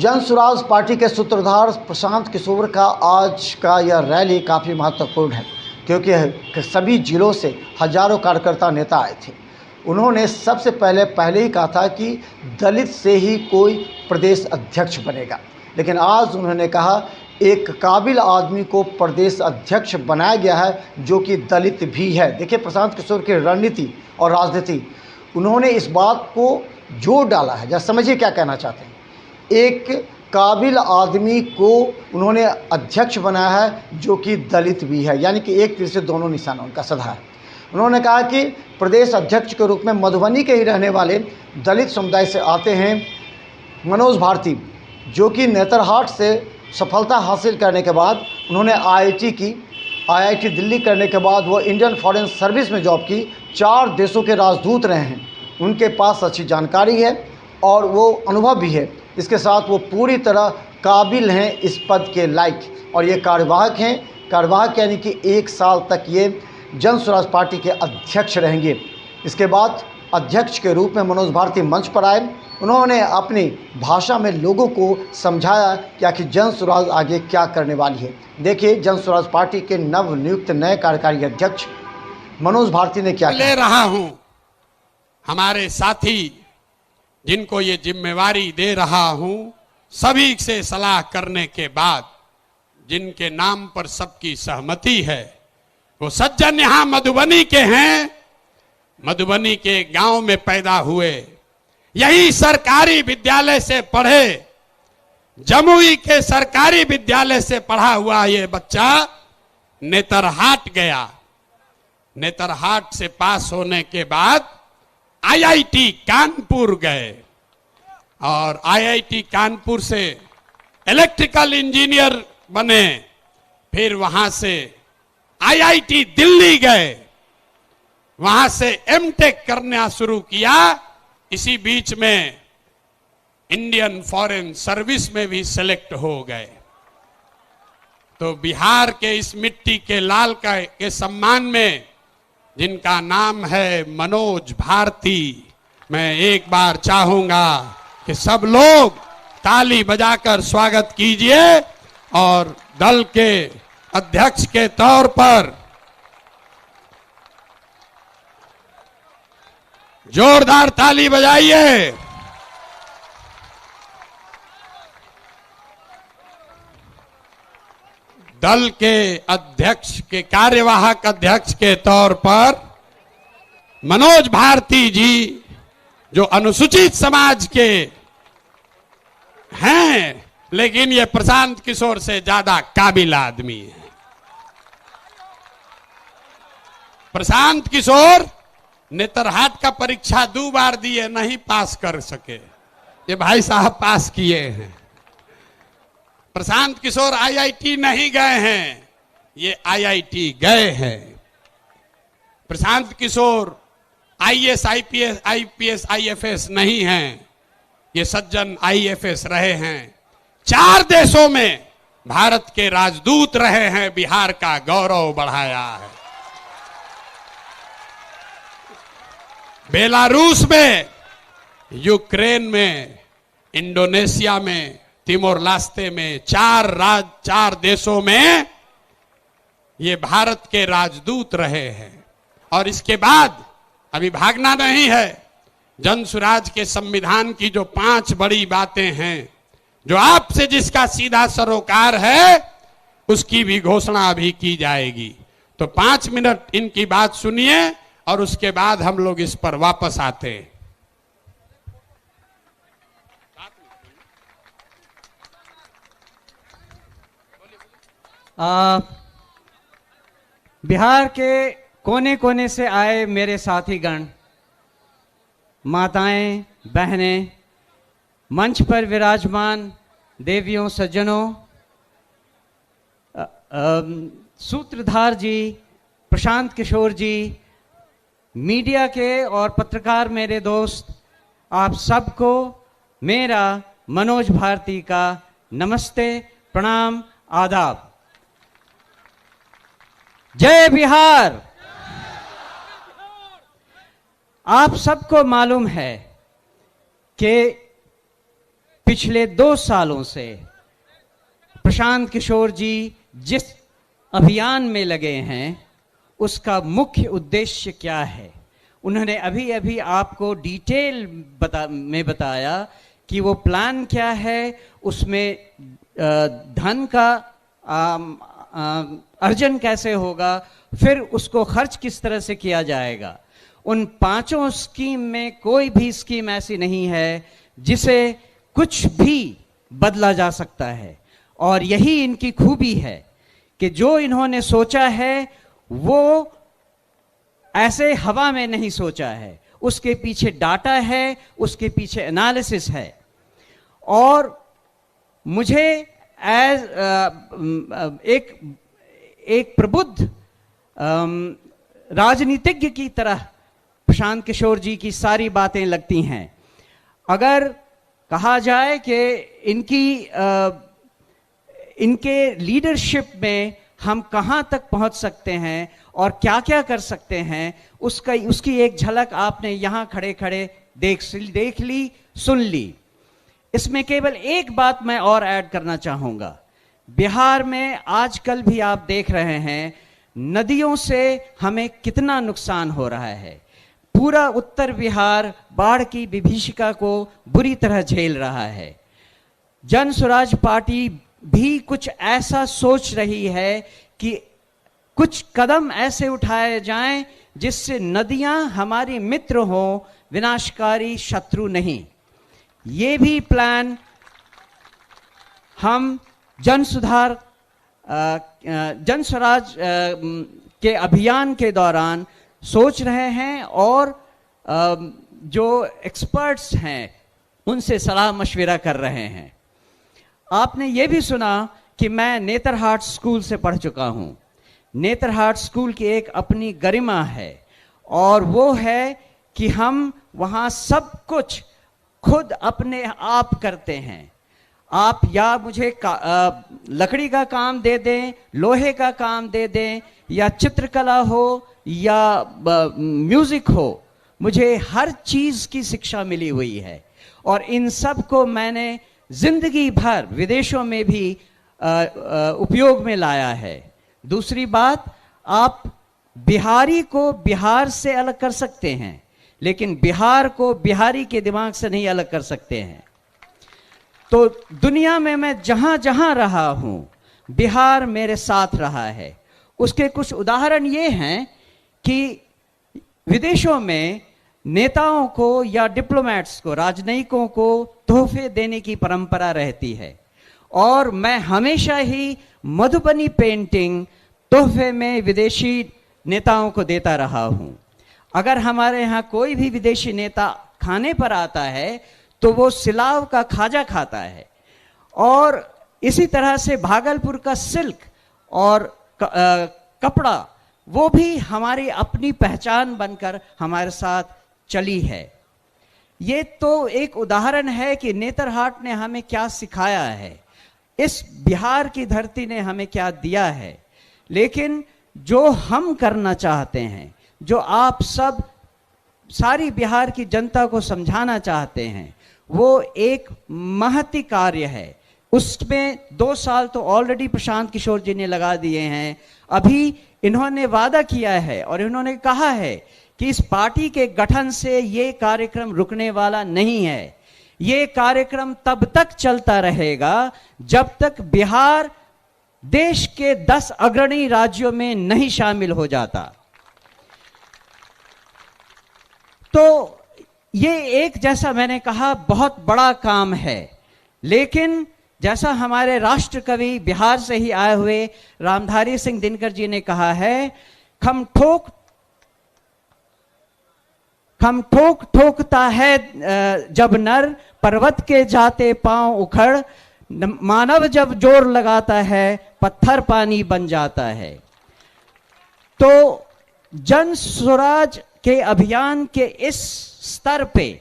Jan Suraaj party के सूत्रधार प्रशांत किशोर का आज का यह रैली काफ़ी महत्वपूर्ण है, क्योंकि सभी जिलों से हजारों कार्यकर्ता नेता आए थे। उन्होंने सबसे पहले ही कहा था कि दलित से ही कोई प्रदेश अध्यक्ष बनेगा, लेकिन आज उन्होंने कहा एक काबिल आदमी को प्रदेश अध्यक्ष बनाया गया है जो कि दलित भी है। देखिए प्रशांत किशोर की रणनीति और राजनीति, उन्होंने इस बात को जोर डाला है। जरा समझिए क्या कहना चाहते हैं। एक काबिल आदमी को उन्होंने अध्यक्ष बनाया है जो कि दलित भी है, यानी कि एक तीर से दोनों निशाना उनका सधा है। उन्होंने कहा कि प्रदेश अध्यक्ष के रूप में मधुबनी के ही रहने वाले दलित समुदाय से आते हैं मनोज भारती, जो कि नेतरहाट से सफलता हासिल करने के बाद उन्होंने आईआईटी की, आईआईटी दिल्ली करने के बाद वो इंडियन फॉरेन सर्विस में जॉब की, 4 देशों के राजदूत रहे हैं। उनके पास अच्छी जानकारी है और वो अनुभव भी है। इसके साथ वो पूरी तरह काबिल हैं इस पद के लायक, और ये कार्यवाहक हैं। कार्यवाहक यानी कि 1 साल तक ये जन स्वराज पार्टी के अध्यक्ष रहेंगे। इसके बाद अध्यक्ष के रूप में मनोज भारती मंच पर आए। उन्होंने अपनी भाषा में लोगों को समझाया कि आखिर जन स्वराज आगे क्या करने वाली है। देखिए जन स्वराज पार्टी के नवनियुक्त नए कार्यकारी अध्यक्ष मनोज भारती ने क्या ले रहा हूं। हमारे साथी जिनको ये जिम्मेवारी दे रहा हूं, सभी से सलाह करने के बाद जिनके नाम पर सबकी सहमति है, वो सज्जन यहां मधुबनी के हैं। मधुबनी के गांव में पैदा हुए, यही सरकारी विद्यालय से पढ़े, जमुई के सरकारी विद्यालय से पढ़ा हुआ ये बच्चा नेतरहाट गया। नेतरहाट से पास होने के बाद आईआईटी कानपुर गए और आईआईटी कानपुर से इलेक्ट्रिकल इंजीनियर बने। फिर वहां से आईआईटी दिल्ली गए, वहां से एमटेक करना शुरू किया। इसी बीच में इंडियन फॉरेन सर्विस में भी सेलेक्ट हो गए। तो बिहार के इस मिट्टी के लाल के सम्मान में जिनका नाम है मनोज भारती, मैं एक बार चाहूंगा कि सब लोग ताली बजाकर स्वागत कीजिए और दल के अध्यक्ष के तौर पर जोरदार ताली बजाइए। दल के अध्यक्ष के कार्यवाहक अध्यक्ष के तौर पर मनोज भारती जी, जो अनुसूचित समाज के हैं, लेकिन ये प्रशांत किशोर से ज्यादा काबिल आदमी है। प्रशांत किशोर नेतरहाट का परीक्षा 2 बार दिए, नहीं पास कर सके। ये भाई साहब पास किए हैं। प्रशांत किशोर आईआईटी नहीं गए हैं, ये आईआईटी गए हैं। Prashant Kishor IAS, IPS, IFS नहीं हैं, ये सज्जन आईएफएस रहे हैं। 4 देशों में भारत के राजदूत रहे हैं, बिहार का गौरव बढ़ाया है। बेलारूस में, यूक्रेन में, इंडोनेशिया में, तिमोर लास्ते में, 4 देशों में ये भारत के राजदूत रहे हैं। और इसके बाद अभी भागना नहीं है। जन सुराज के संविधान की जो 5 बड़ी बातें हैं, जो आपसे जिसका सीधा सरोकार है, उसकी भी घोषणा अभी की जाएगी। तो 5 मिनट इनकी बात सुनिए और उसके बाद हम लोग इस पर वापस आते हैं। बिहार के कोने कोने से आए मेरे साथीगण, माताएं, बहनें, मंच पर विराजमान देवियों, सज्जनों, सूत्रधार जी, प्रशांत किशोर जी, मीडिया के और पत्रकार मेरे दोस्त, आप सबको मेरा मनोज भारती का नमस्ते, प्रणाम, आदाब। जय बिहार। आप सबको मालूम है कि पिछले 2 सालों से प्रशांत किशोर जी जिस अभियान में लगे हैं उसका मुख्य उद्देश्य क्या है। उन्होंने अभी अभी आपको डिटेल में बताया कि वो प्लान क्या है, उसमें धन का अर्जन कैसे होगा, फिर उसको खर्च किस तरह से किया जाएगा। उन 5 स्कीम में कोई भी स्कीम ऐसी नहीं है जिसे कुछ भी बदला जा सकता है। और यही इनकी खूबी है कि जो इन्होंने सोचा है वो ऐसे हवा में नहीं सोचा है, उसके पीछे डाटा है, उसके पीछे एनालिसिस है। और मुझे एज एक प्रबुद्ध राजनीतिज्ञ की तरह प्रशांत किशोर जी की सारी बातें लगती हैं। अगर कहा जाए कि इनके लीडरशिप में हम कहां तक पहुंच सकते हैं और क्या क्या कर सकते हैं, उसकी एक झलक आपने यहां खड़े खड़े देख ली, सुन ली। इसमें केवल एक बात मैं और ऐड करना चाहूंगा। बिहार में आजकल भी आप देख रहे हैं नदियों से हमें कितना नुकसान हो रहा है। पूरा उत्तर बिहार बाढ़ की विभीषिका को बुरी तरह झेल रहा है। जन स्वराज पार्टी भी कुछ ऐसा सोच रही है कि कुछ कदम ऐसे उठाए जाएं जिससे नदियां हमारी मित्र हों, विनाशकारी शत्रु नहीं। ये भी प्लान हम जन स्वराज के अभियान के दौरान सोच रहे हैं और जो एक्सपर्ट्स हैं उनसे सलाह मशविरा कर रहे हैं। आपने ये भी सुना कि मैं नेतरहाट स्कूल से पढ़ चुका हूं। नेतरहाट स्कूल की एक अपनी गरिमा है और वो है कि हम वहां सब कुछ खुद अपने आप करते हैं। आप या मुझे लकड़ी का काम दे दें, लोहे का काम दे दें, या चित्रकला हो या म्यूजिक हो, मुझे हर चीज की शिक्षा मिली हुई है और इन सब को मैंने जिंदगी भर विदेशों में भी उपयोग में लाया है। दूसरी बात, आप बिहारी को बिहार से अलग कर सकते हैं लेकिन बिहार को बिहारी के दिमाग से नहीं अलग कर सकते हैं। तो दुनिया में मैं जहां जहां रहा हूं बिहार मेरे साथ रहा है। उसके कुछ उदाहरण ये हैं कि विदेशों में नेताओं को या डिप्लोमेट्स को, राजनयिकों को तोहफे देने की परंपरा रहती है और मैं हमेशा ही मधुबनी पेंटिंग तोहफे में विदेशी नेताओं को देता रहा हूं। अगर हमारे यहाँ कोई भी विदेशी नेता खाने पर आता है तो वो सिलाव का खाजा खाता है। और इसी तरह से भागलपुर का सिल्क और कपड़ा, वो भी हमारी अपनी पहचान बनकर हमारे साथ चली है। ये तो एक उदाहरण है कि नेतरहाट ने हमें क्या सिखाया है, इस बिहार की धरती ने हमें क्या दिया है। लेकिन जो हम करना चाहते हैं, जो आप सब सारी बिहार की जनता को समझाना चाहते हैं, वो एक महती कार्य है। उसमें 2 साल तो ऑलरेडी प्रशांत किशोर जी ने लगा दिए हैं। अभी इन्होंने वादा किया है और इन्होंने कहा है कि इस पार्टी के गठन से ये कार्यक्रम रुकने वाला नहीं है। ये कार्यक्रम तब तक चलता रहेगा जब तक बिहार देश के 10 अग्रणी राज्यों में नहीं शामिल हो जाता। तो ये एक, जैसा मैंने कहा, बहुत बड़ा काम है। लेकिन जैसा हमारे राष्ट्र कवि बिहार से ही आए हुए रामधारी सिंह दिनकर जी ने कहा है, खम ठोक ठोकता है जब नर, पर्वत के जाते पांव उखड़, मानव जब जोर लगाता है पत्थर पानी बन जाता है। तो जन स्वराज के अभियान के इस स्तर पे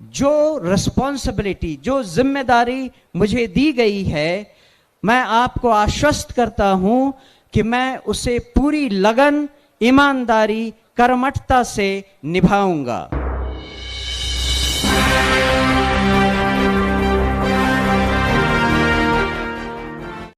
जो रिस्पॉन्सिबिलिटी, जो जिम्मेदारी मुझे दी गई है, मैं आपको आश्वस्त करता हूं कि मैं उसे पूरी लगन, ईमानदारी, कर्मठता से निभाऊंगा।